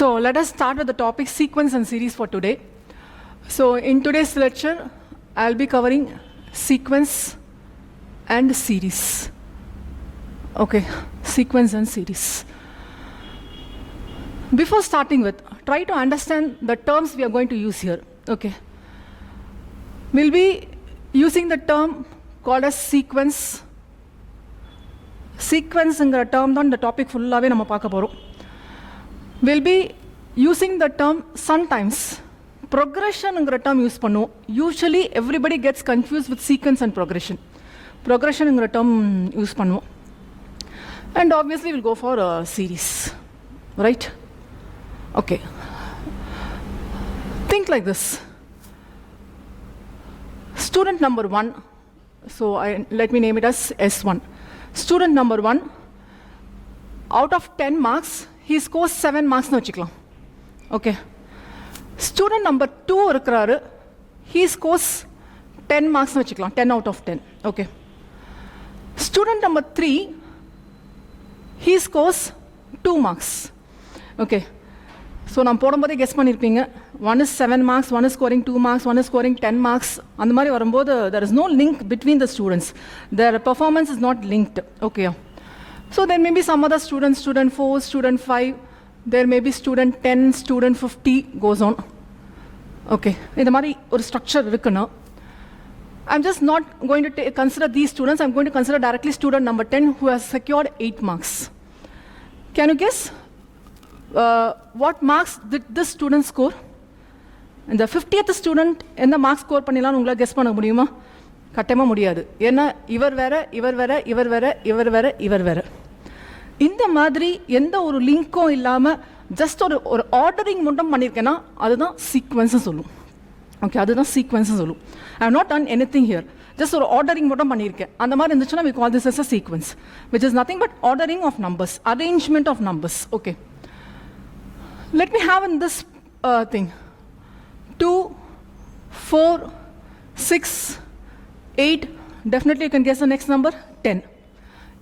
So let us start with the topic sequence and series for today. So in today's lecture, I'll be covering sequence and series. Okay, sequence and series. Before starting with, try to understand the terms we are going to use here. Okay. We'll be using the term called as sequence. Sequence is term on the topic full. We'll be using the term sometimes. Progression is a term use pannu. Usually everybody gets confused with sequence and progression. Progression is a term use pannu. And obviously we'll go for a series. Right? Okay. Think like this. Student number 1. So let me name it as S1. Student number 1, out of 10 marks, he scores 7 marks. Okay. Student number 2, he scores 10 marks. 10 out of 10. Okay. Student number 3, he scores 2 marks. Okay. So, I guess one is 7 marks, one is scoring 2 marks, one is scoring 10 marks. There is no link between the students. Their performance is not linked. Okay. So, there may be some other students, student 4, student 5. There may be student 10, student 50 goes on. Okay. This is a structure. I'm just not going to consider these students. I'm going to consider directly student number 10 who has secured 8 marks. Can you guess? What marks did this student score? And the 50th student in the mark score pannila ungala guess panna mudiyuma kattama mudiyadu ena ivar vera indha madri endha oru linko illama just or ordering mundam pannirkena adudha sequence sollu. Okay, adudha sequence sollu. I have not done anything here, just or ordering mundam pannirken andha mari irundhuchuna we call this as a sequence, which is nothing but ordering of numbers, arrangement of numbers. Okay. Let me have in this thing 2, 4, 6, 8. Definitely you can guess the next number 10.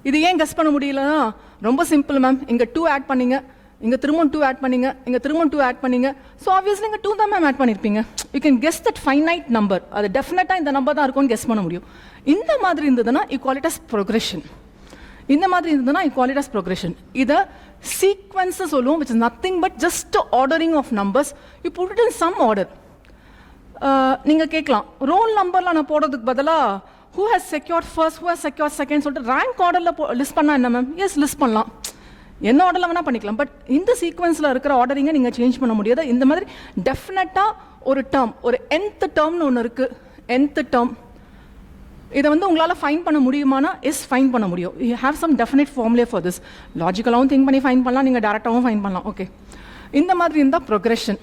This is guess panna mudiyala romba simple ma'am. Inga 2 add panninga, inga thirumon 2 add panninga, inga thirumon 2 add panninga. So obviously inga 2 da ma'am add pannirpinga. You can guess that finite number. Adu definitely in the number da irukon guess panna mudiyum. Indha madri irundadana you call it as progression. In the madri irundadana you call it as progression. Either sequences alone, which is nothing but just ordering of numbers. You put it in some order. Ninga kekkalam roll number la na podradhukku badala who has secured first, who has secured second solta rank order la list panna enna ma'am? Yes, list pannalam. Enna order la vena panikalam, but in the sequence la irukra ordering ninga change panna mudiyadha. Indha madri definite oru term, oru nth term nu onnu irukku. Nth term இதை உங்களால் fine பண்ண முடியுமானா S find பண்ண முடியும். You have some definite formulae for this. லாஜிக்கலாகவும் think பண்ணி find பண்ணலாம், நீங்கள் டேரெக்டாகவும் ஃபைன் பண்ணலாம். ஓகே, இந்த மாதிரி இருந்தால் progression.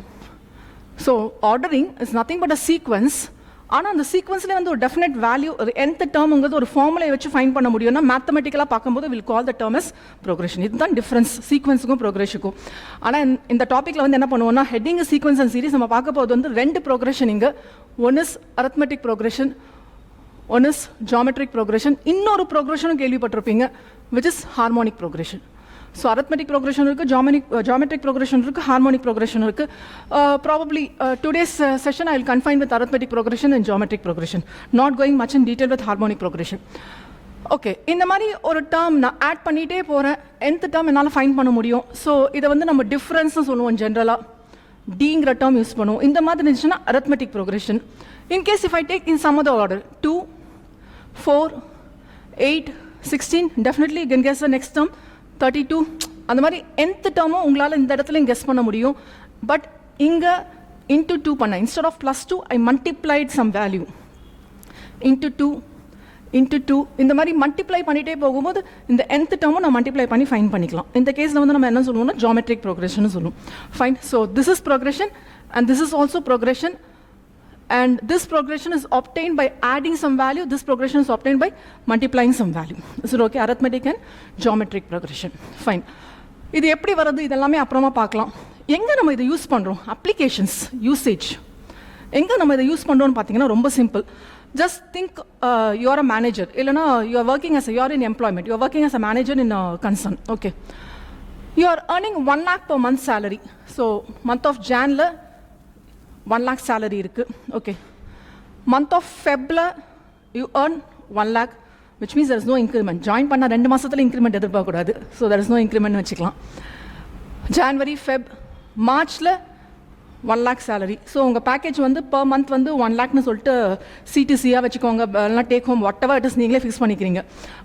So ordering is nothing but a sequence. ஆனால் அந்த சீக்வன்ஸ்லேயே ஒரு டெஃபினட் வேல்யூ, ஒரு nth டேர்முங்கிறது ஒரு ஃபார்முலை வச்சு ஃபைன் பண்ண முடியும்னா மேத்தமெட்டிக்கலாக பார்க்கும்போது will call the term as progression. இதுதான் டிஃப்ரென்ஸ் சீக்வன்ஸுக்கும் ப்ரொக்ரெஷனுக்கும். ஆனால் இந்த டாப்பிக்கில் என்ன பண்ணுவோம்னா ஹெட்டிங் சீக்வன்ஸ் அண்ட் சீரிஸ் நம்ம பார்க்க போது 2 ப்ரொக்ரெஷன் இங்கே. One is arithmetic progression, one is geometric progression. இன்னொரு progression கேள்விப்பட்டிருப்பீங்க, which is harmonic progression. So arithmetic progression இருக்கு, geometric progression இருக்கு, harmonic progression இருக்கு. Probably today's session I will confine with arithmetic progression and geometric progression, not going much in detail with harmonic progression. Okay, இந்த மாதிரி ஒரு term நான் add பண்ணிட்டே போறேன், nth term என்னால் ஃபைண்ட் பண்ண முடியும். ஸோ இதை நம்ம டிஃப்ரென்ஸ்னு சொல்லுவோம் ஜென்ரலாக, டிங்கிற டேர்ம் யூஸ் பண்ணுவோம். இந்த மாதிரி இருந்துச்சுன்னா arithmetic progression. In case if I take in some other order 2, 4, 8, 16, definitely you can guess the next term 32. அந்த மாதிரி nth term உங்களால் இந்த இடத்துல guess பண்ண முடியும். பட் இங்கே into 2 பண்ண, instead of plus 2 I multiplied some value into 2 into 2. இந்த மாதிரி மல்டிப்ளை பண்ணிகிட்டே போகும்போது இந்த nth term நான் மல்டிப்ளை பண்ணி ஃபைன் பண்ணிக்கலாம். இந்த கேஸில் நம்ம என்ன சொல்லுவோம்னா ஜாமெட்ரிக் ப்ரோக்ரெஷன் சொல்லுவோம். Fine. So this is progression and this is also progression. And this progression is obtained by adding some value. This progression is obtained by multiplying some value. Is it okay? Arithmetic and geometric progression. Fine. இது எப்படி வருது இதெல்லாமே அப்புறமா பார்க்கலாம். எங்கே நம்ம இதை use பண்ணுறோம்? Applications, usage. எங்கே நம்ம இதை யூஸ் பண்ணுறோம்னு பார்த்தீங்கன்னா ரொம்ப simple. Just think you are a manager. இல்லைனா you are working as a, you are in employment. You are working as a manager in a concern. Okay. you are earning 1 lakh per month salary. So month of Jan-ல 1 lakh salary இருக்கு. Okay. Month of Feb-ல you earn 1 lakh, which means there is no increment. Join பண்ண 2 மாசத்துல increment எதிர்பார்க்க கூடாது. So there is no increment வச்சுக்கலாம். January, Feb, March-ல 1 lakh salary. So உங்கள் package வந்து per month வந்து 1 lakhன்னு சொல்லிட்டு சிடிசியாக வச்சுக்கோங்க, இல்லைனா take home what ever it is நீங்களே ஃபிக்ஸ் பண்ணிக்கிறீங்க.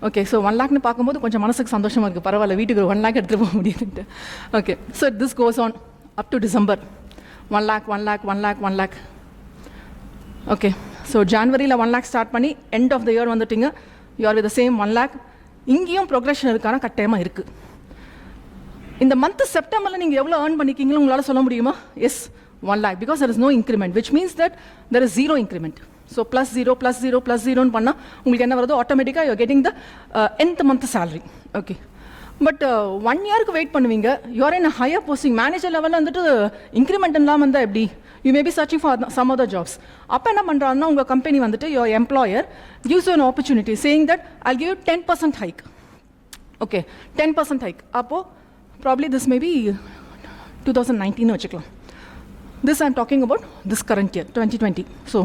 ஓகே, ஸோ 1 lakhன்னு பார்க்கும்போது கொஞ்சம் மனசுக்கு சந்தோஷமாக இருக்குது, பரவாயில்ல வீட்டுக்கு 1 lakh எடுத்துகிட்டு போக முடியுதுன்ட்டு. Okay, so this goes on up to December. 1 lakh, 1 lakh, 1 lakh, 1 lakh. Okay, so ஜான்வரியில் 1 lakh ஸ்டார்ட் பண்ணி எண்ட் ஆஃப் த இயர் வந்துட்டீங்க, you are with the same 1 lakh. இங்கேயும் ப்ரோக்ரஷன் இருக்கான கட்டாயமாக இருக்குது. இந்த மந்த் செப்டம்பரில் நீங்கள் எவ்வளோ ஏர்ன் பண்ணிக்கிங்களோ உங்களால் சொல்ல முடியுமா? Yes, 1 lakh, because there is no increment, which means that there is zero increment. So plus 0, plus 0, plus 0 ன்னு பண்ணால் உங்களுக்கு என்ன வருதோ ஆட்டோமேட்டிக்காக you getting the nth month salary. Okay, but 1 இயருக்கு வெயிட் பண்ணுவீங்க, you're in higher posting, manager லெவலில் வந்துட்டு இன்க்ரிமெண்ட் இல்லாமல் இருந்தால் எப்படி? You may be searching for some other jobs. அப்போ என்ன பண்ணுறாங்கன்னா உங்கள் கம்பெனி வந்துட்டு your employer gives you an opportunity saying that I'll give you 10% hike. Okay, 10% hike. அப்போது probably this may be 2019 வச்சுக்கலாம். This I am talking about this current year, 2020. So,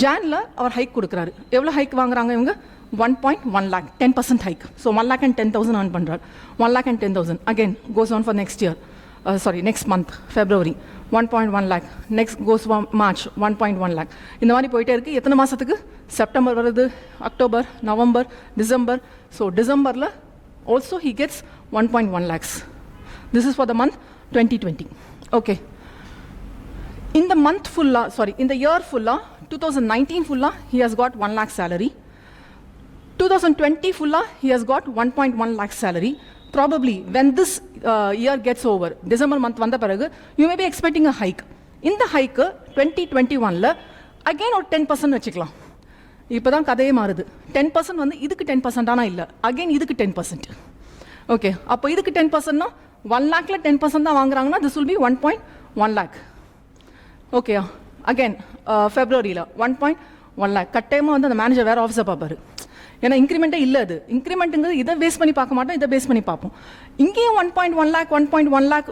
Jan-ல our hike கொடுக்குறாரு. எவ்வளோ hike வாங்குறாங்க இவங்க? 1.1 lakh, 10% hike. So, 1 lakh and 10,000 earn பண்ணுறாரு. 1 lakh and 10,000. Again, goes on for next year. Next month, February. 1.1 lakh. Next goes for March, 1.1 lakh. இந்த மாதிரி போயிட்டே இருக்குது. எத்தனை மாதத்துக்கு? செப்டம்பர் வருது, அக்டோபர், நவம்பர், டிசம்பர். ஸோ டிசம்பரில் also he gets 1.1 lakhs. This is for the month 2020. Okay. In the month in the year fulla, 2019 fulla, he has got 1 lakh salary. 2020 fulla, he has got 1.1 lakh salary. Probably when this year gets over, December month vanda piragu, you may be expecting a hike. In the hike, 2021-ல again ஒரு 10% வச்சுக்கலாம். இப்போ தான் கதையே மாறுது. 10% வந்து இதுக்கு 10% ஆனா இல்லை, again இதுக்கு 10%. ஓகே, அப்போ இதுக்கு 10%னா 1 lakhல 10% தான் வாங்குறாங்கன்னா this will be 1.1 lakh. Okay, again ஃபெப்ரவரியில் 1.1 lakh. கட்டாயமாக வந்து அந்த மேனேஜர் வேறு ஆஃபீஸை பார்ப்பாரு, ஏன்னா இன்க்ரிமெண்ட்டே இல்லை. அது இன்க்ரிமெண்ட்டுங்கிறது இதை பேஸ் பண்ணி பார்க்க மாட்டோம், இதை பேஸ் பண்ணி பார்ப்போம். இங்கேயும் 1.1 lakh, 1.1 lakh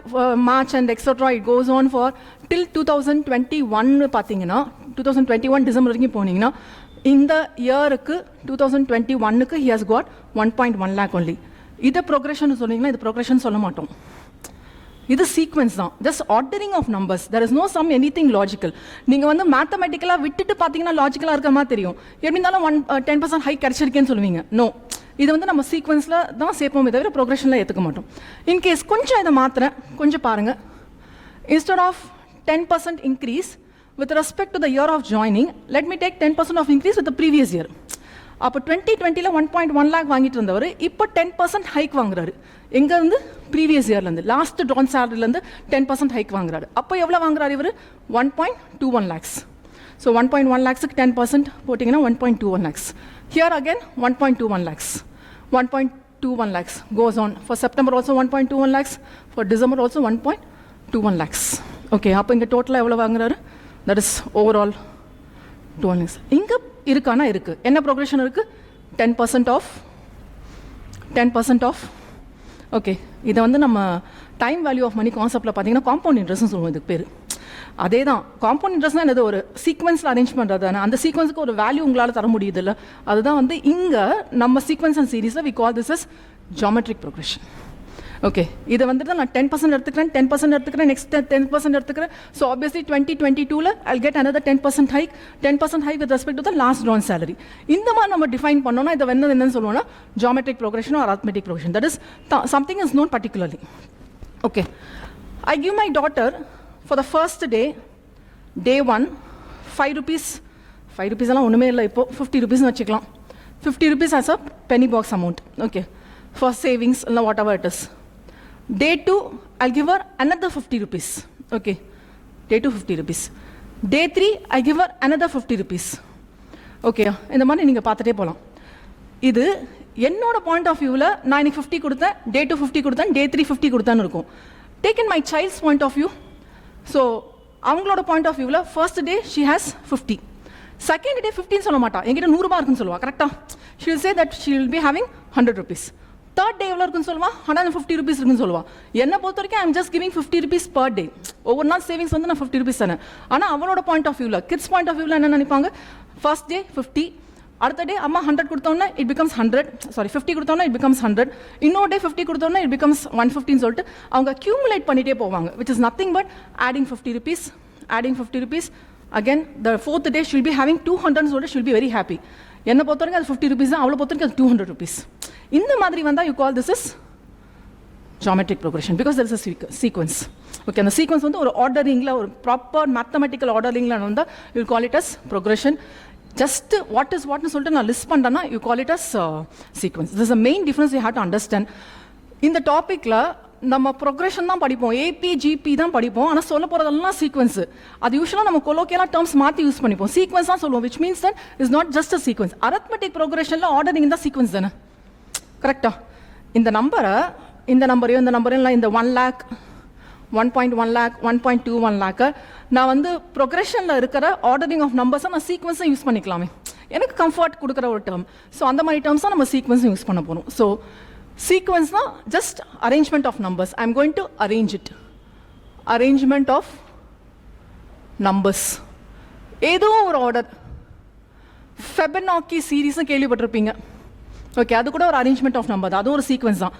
March and extra it goes on for till 2021. பார்த்தீங்கன்னா 2021 டிசம்பர் வரைக்கும் போனீங்கன்னா இந்த இயருக்கு 2021க்கு he has got 1.1 lakh only. இதை ப்ரோக்ரஷன் சொன்னீங்கன்னா இது ப்ரோக்ரஷன் சொல்ல மாட்டோம், இது சீக்வன்ஸ் தான், just ordering of numbers. There is no some anything logical. நீங்கள் வந்து மேத்தமெட்டிக்கலாக விட்டுட்டு பார்த்தீங்கன்னா லாஜிக்கலாக இருக்கிற மாதிரி தெரியும். எப்படி இருந்தாலும் 10% ஹைக் கிடச்சிருக்கேன்னு சொல்லுவீங்க. நோ, இது வந்து நம்ம சீக்வன்ஸில் தான் சேர்ப்போமே தவிர ப்ரோக்ரஷனில் ஏற்றுக்க மாட்டோம். இன்கேஸ் கொஞ்சம் இதை மாத்திரேன், கொஞ்சம் பாருங்கள். Instead of 10% increase with respect to the year of joining, let me take 10% of increase with the previous year. அப்போ 2020ல 1.1 lakh வாங்கிட்டு இருந்தவர் இப்போ 10% ஹைக் வாங்குறாரு. எங்கேருந்து? ப்ரீவியஸ் இயர்லேருந்து, லாஸ்ட் ட்ரான் சேலரிலேருந்து 10% ஹைக் வாங்குறாரு. அப்போ எவ்வளோ வாங்குறாரு இவர்? 1.21 lakhs. ஸோ 1.1 lakhsக்கு 10% போட்டிங்கன்னா 1.21 lakhs. Here again 1.21 lakhs. 1.21 lakhs goes on. For September also 1.21 lakhs. For December also 1.21 lakhs. Okay, அப்போ இங்கே டோட்டலாக எவ்வளோ வாங்குறாரு? That is overall 2 lakhs. இங்கே இருக்கானா இருக்குது. என்ன ப்ரோக்ரஷன் இருக்குது? 10% ஆஃப். ஓகே, இதை வந்து நம்ம டைம் வேல்யூ ஆஃப் மணி கான்செப்டில் பார்த்தீங்கன்னா காம்பவுண்ட் இன்ட்ரெஸ்ட்னு சொல்லுவோம். இதுக்கு பேர் அதே தான். காம்பவுண்ட் இன்ட்ரெஸ்ட்னா என்னது? ஒரு சீக்வன்ஸில் அரேஞ்ச் பண்ணுறது தானே. அந்த சீக்வன்ஸுக்கு ஒரு வேல்யூ உங்களால் தர முடியுது இல்லை, அதுதான் வந்து இங்கே நம்ம சீக்வன்ஸ் அண்ட் சீரீஸில் we call this as geometric progression. Okay, இதை வந்துட்டு நான் 10% எடுத்துக்கிறேன், 10% எடுத்துக்கிறேன், நெக்ஸ்ட் 10% எடுத்துக்கிறேன். ஸோ ஆப்வியஸ்லி 2022ல I get another 10% hike, 10% hike with respect to the last drawn salary. இந்த மாதிரி நம்ம டிஃபைன் பண்ணோம்னா இதை என்னன்னு சொல்லுவோம்னா geometric progression or arithmetic progression. That is something is known particularly. Okay, I give my daughter for the first day 1 5 rupees. 5 rupees எல்லாம் ஒன்றுமே இல்லை, இப்போ 50 rupees வச்சுக்கலாம். 50 rupees as a penny box amount. Okay, for savings இல்லை whatever it is. Day 2, I'll give her another 50 rupees. Okay, day 2 50 rupees. Day 3, I give her another 50 rupees. Okay, இந்த மாதிரி நீங்கள் பார்த்துட்டே போகலாம். இது என்னோட பாயிண்ட் ஆஃப் வியூவில் நான் இன்னைக்கு 50 கொடுத்தேன், day 2 50 கொடுத்தேன், day 3 50 கொடுத்தேன்னு இருக்கும். Take in my child's point of view. So அவங்களோட பாயிண்ட் ஆஃப் வியூவில் first day she has 50, second day 15 சொல்ல மாட்டா, என்கிட்ட 100 ரூபா இருக்குன்னு சொல்லுவா. கரெக்டாக she will say that she will be having 100 rupees. Third day எவ்வளோ இருக்குன்னு சொல்லுவான், 150 rupees இருக்குன்னு சொல்லுவான். என்னை பொறுத்த வரைக்கும் I'm just giving 50 rupees per day. ஒவ்வொரு நாள் சேவிங்ஸ் வந்து நான் 50 rupees தானே. ஆனால் அவனோட பாயிண்ட் ஆஃப் வியூவில், கிட்ஸ் பாயிண்ட் ஆஃப் வியூவில் என்ன நினைப்பாங்க, ஃபர்ஸ்ட் டே 50, அடுத்த டே அம்மா 100 கொடுத்தோன்னே இட் பிகம்ஸ் 100, சாரி 50 கொடுத்தோன்னா இட் பிகம்ஸ் 100, இன்னொரு டே 50 கொடுத்தோன்னா இட் பிகம்ஸ் 150 சொல்லிட்டு அவங்க அக்யூமுலேட் பண்ணிகிட்டே போவாங்க, which is nothing but adding 50 rupees, adding 50 rupees. Again, the fourth day she'll be having 200 சொல்லிட்டு she'll be very happy. என்னை பொறுத்த வரைக்கும் அது 50 rupees தான், அவளை பொறுத்த வரைக்கும் அது 200 rupees. இந்த மாதிரி வந்தால் you call this is geometric progression, because there is a sequence. Okay, அந்த சீக்வன்ஸ் வந்து ஒரு ஆர்டரிங்கில், ஒரு ப்ராப்பர் மேத்தமெட்டிக்கல் ஆர்டரிங்கில் வந்தால் you call it as progression. Just what is வாட்னு சொல்லிட்டு நான் லிஸ்ட் பண்ணுறேன்னா you call it as sequence. This is a main difference you have to understand. இந்த டாப்பிக்கில் நம்ம ப்ரொக்ரெஷன் தான் படிப்போம், ஏபி ஜிபி தான் படிப்போம், ஆனால் சொல்ல போகிறதெல்லாம் சீக்வன்ஸ். அது யூஸ்வலாக நம்ம கொலோக்கியலாக டேர்ம்ஸ் மாற்றி யூஸ் பண்ணிப்போம், சீக்வன்ஸ் தான் சொல்லுவோம், which means that is not just a sequence. Arithmetic ப்ரோக்ரஷனில் ஆர்டரிங் தான் சீக்வன்ஸ் தானே, கரெக்டாக? இந்த நம்பரையும் இல்லை, இந்த 1 lakh, 1.1 lakh, 1.21 lakh நான் வந்து ப்ரொக்ரெஷனில் இருக்கிற ஆர்டரிங் ஆஃப் நம்பர்ஸை நான் சீக்வன்ஸை யூஸ் பண்ணிக்கலாமே, எனக்கு கம்ஃபர்ட் கொடுக்குற ஒரு டேர்ம். ஸோ அந்த மாதிரி டேர்ம்ஸ் தான் நம்ம சீக்வன்ஸும் யூஸ் பண்ண போகிறோம். ஸோ சீக்வன்ஸ்னா just arrangement of numbers. I am going to arrange it, arrangement of numbers, ஏதோ ஒரு ஆர்டர். ஃபெபனாக்கி சீரீஸும் கேள்விப்பட்டிருப்பீங்க. ஓகே, அது கூட ஒரு அரேஞ்ச்மெண்ட் ஆஃப் நம்பர் தான், அது ஒரு சீக்வன்ஸ் தான்.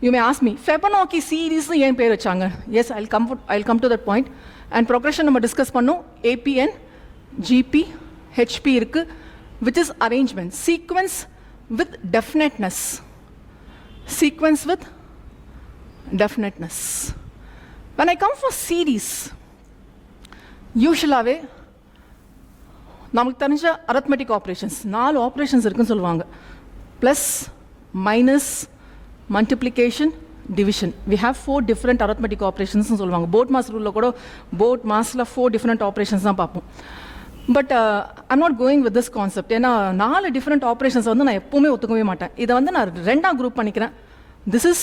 You may ask me, Fibonacci series ஏன் பேர் வச்சாங்க? Yes, I come to that point. And progression நம்ம டிஸ்கஸ் பண்ணோம், ஏபிஎன், ஜிபி, ஹெச்பி இருக்கு, which is arrangement, sequence with definiteness, sequence with definiteness. When I come for series, usually நமக்கு தெரிஞ்ச arithmetic operations 4 operations இருக்குன்னு சொல்லுவாங்க. Plus, minus, multiplication, division. We have 4 different arithmetic operations னு சொல்லுவாங்க. Board mass ரூலில் கூட board மாஸில் 4 different operations தான் பார்ப்போம். But I'm not going with this concept. ஏன்னா 4 டிஃப்ரெண்ட் ஆப்ரேஷன்ஸ் வந்து நான் எப்போவுமே ஒத்துக்கவே மாட்டேன். இதை வந்து நான் 2ஆக குரூப் பண்ணிக்கிறேன். This is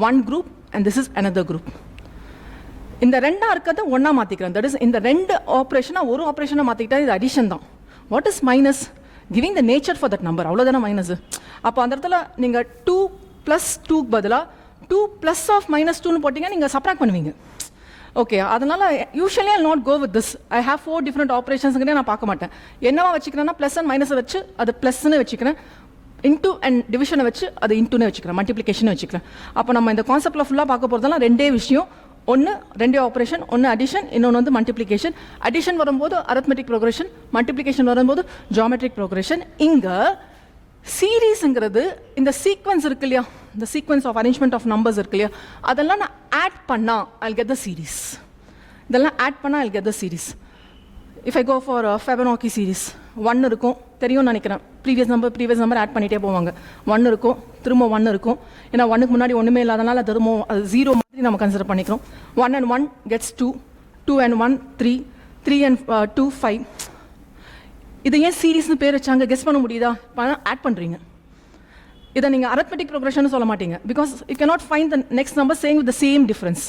1 group and this is another group. இந்த 2ஆக இருக்கிறத 1ஆக மாற்றிக்கிறேன். தட் இஸ் இந்த 2 ஆப்ரேஷனாக ஒரு ஆப்ரேஷனாக மாற்றிக்கிட்டா இது அடிஷன் தான். What is minus? Giving the nature for that number, அவ்வளோதானே மைனஸ். அப்போ அந்த இடத்துல நீங்கள் 2 + 2க்கு பதிலாக 2 + -2ன்னு போட்டிங்கன்னா நீங்கள் சப்ராக்ட் பண்ணுவீங்க. ஓகே, அதனால் usually I not go with this. I have 4 different ஆப்ரேஷன்ஸுங்கிட்டே நான் பார்க்க மாட்டேன். என்னவா வச்சுக்கிறேன்னா ப்ளஸ் அண்ட் மைனஸை வச்சு அது ப்ளஸ்ன்னு வச்சுக்கிறேன், இன்டூ அண்ட் டிவிஷனை வச்சு அது இன்டூன்னு வச்சுக்கிறேன், மல்டிப்ளிகேஷன் வச்சுக்கிறேன். அப்போ நம்ம இந்த கான்செப்டில் ஃபுல்லாக பார்க்க போகிறதெல்லாம் 2 விஷயம். ஒன்று 2 ஆப்ரேஷன், ஒன்று அடிஷன், இன்னொன்று வந்து மல்டிப்ளிகேஷன். அடிஷன் வரும்போது அரித்மெட்டிக் ப்ரோக்ரஷன், மல்டிப்ளிகேஷன் வரும்போது ஜியோமெட்ரிக் ப்ரோக்ரஷன். இங்கே சீரீஸுங்கிறது இந்த சீக்வன்ஸ் இருக்கு இல்லையா, இந்த sequence of arrangement of numbers இருக்கு இல்லையா, அதெல்லாம் நான் ஆட் பண்ணால் ஐ கெட் த சீரீஸ். இதெல்லாம் ஆட் பண்ணால் I get the series. If I go for Fibonacci series 1 இருக்கும், தெரியும்னு நினைக்கிறேன். ப்ரீவியஸ் நம்பர் ஆட் பண்ணிகிட்டே போவாங்க. 1 இருக்கும், திரும்ப 1 இருக்கும். ஏன்னா 1க்கு முன்னாடி ஒன்றுமே இல்லாதனால திரும்ப அது 0 மாதிரி நம்ம கன்சிடர் பண்ணிக்கிறோம். 1 and 1 gets 2, 2 and 1 3, 3 and 2 5. இதை ஏன் சீரீஸ்னு பேர் வச்சாங்க கெஸ் பண்ண முடியுதா? ஆட் பண்ணுறீங்க. இதை நீங்கள் அரித்மெட்டிக் ப்ரோக்ரஷன் சொல்ல மாட்டீங்க, because you cannot find the next number saying with the same difference.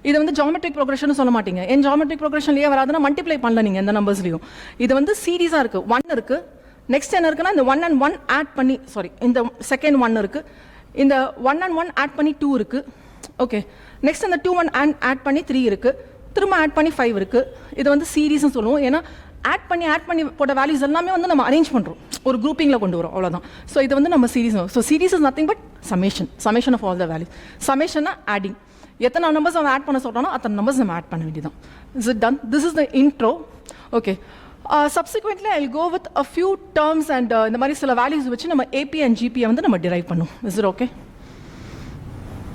இதை வந்து ஜியோமெட்ரிக் ப்ரோக்ரஷன் சொல்ல மாட்டீங்க. என் ஜியோமெட்ரிக் ப்ரோக்ரஷன்லேயே வராதுன்னா மல்டிப்ளை பண்ணல நீங்கள் எந்த நம்பர்ஸ்லையும். இது வந்து சீரீஸாக இருக்குது. 1 இருக்குது, நெக்ஸ்ட் என்ன இருக்குன்னா இந்த 1 and 1 ஆட் பண்ணி, இந்த செகண்ட் 1 இருக்குது, இந்த 1 and 1 ஆட் பண்ணி 2 இருக்குது. ஓகே, நெக்ஸ்ட் அந்த 2 and ஆட் பண்ணி 3 இருக்குது, திரும்ப ஆட் பண்ணி 5 இருக்குது. இது வந்து சீரீஸ்னு சொல்லுவோம். ஏன்னா ஆட் பண்ணி போட்ட வேல்யூஸ் எல்லாமே வந்து நம்ம அரேஞ்ச் பண்ணுறோம், ஒரு குரூப்பிங்கில் கொண்டு வரோம், அவ்வளோதான். ஸோ இது வந்து நம்ம series. So series is nothing but summation of all the values. சமேஷன்னா ஆடிங். எத்தனை நம்பர்ஸ் நம்ம ஆட் பண்ண சொல்கிறோன்னா அத்தனை நம்பர்ஸ் நம்ம ஆட் பண்ண வேண்டியதான். Is it done? This is the intro. Okay, subsequently I'll go with a few terms and இந்த மாதிரி சில வேல்யூஸ் வச்சு நம்ம AP and GP வந்து நம்ம டிரைவ் பண்ணுவோம். Is it okay?